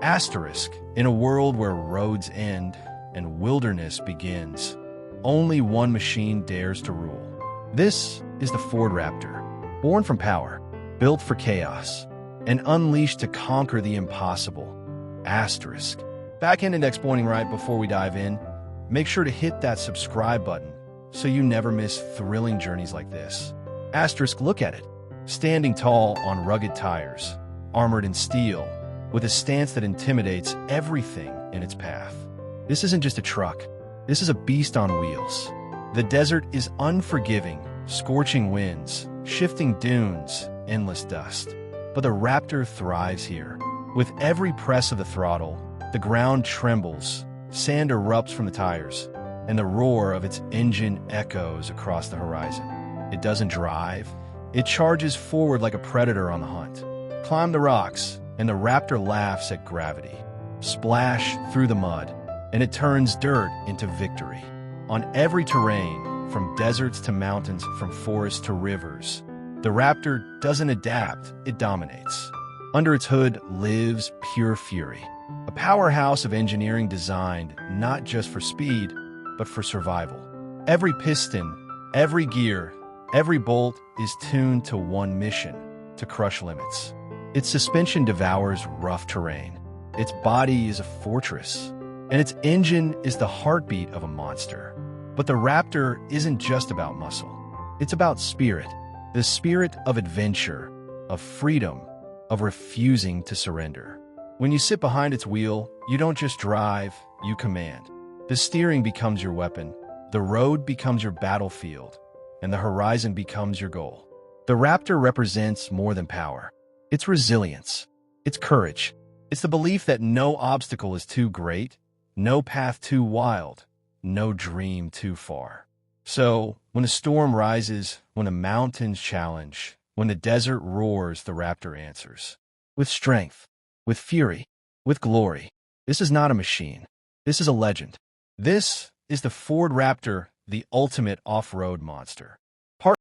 Asterisk, in a world where roads end and wilderness begins, only one machine dares to rule. This is the Ford Raptor, born from power, built for chaos, and unleashed to conquer the impossible. Asterisk. Back-end index pointing right before we dive in, make sure to hit that subscribe button so you never miss thrilling journeys like this. Asterisk, look at it. Standing tall on rugged tires, armored in steel, with a stance that intimidates everything in its path. This isn't just a truck. This is a beast on wheels. The desert is unforgiving, scorching winds, shifting dunes, endless dust. But the Raptor thrives here. With every press of the throttle, the ground trembles, sand erupts from the tires, and the roar of its engine echoes across the horizon. It doesn't drive. It charges forward like a predator on the hunt. Climb the rocks, and the Raptor laughs at gravity. Splash through the mud, and it turns dirt into victory. On every terrain, from deserts to mountains, from forests to rivers, the Raptor doesn't adapt, it dominates. Under its hood lives pure fury, a powerhouse of engineering designed not just for speed, but for survival. Every piston, every gear, every bolt is tuned to one mission: to crush limits. Its suspension devours rough terrain. Its body is a fortress, and its engine is the heartbeat of a monster. But the Raptor isn't just about muscle. It's about spirit, the spirit of adventure, of freedom, of refusing to surrender. When you sit behind its wheel, you don't just drive, you command. The steering becomes your weapon, the road becomes your battlefield, and the horizon becomes your goal. The Raptor represents more than power. It's resilience. It's courage. It's the belief that no obstacle is too great, no path too wild, no dream too far. So, when a storm rises, when the mountains challenge, when the desert roars, the Raptor answers. With strength, with fury, with glory. This is not a machine. This is a legend. This is the Ford Raptor, the ultimate off-road monster.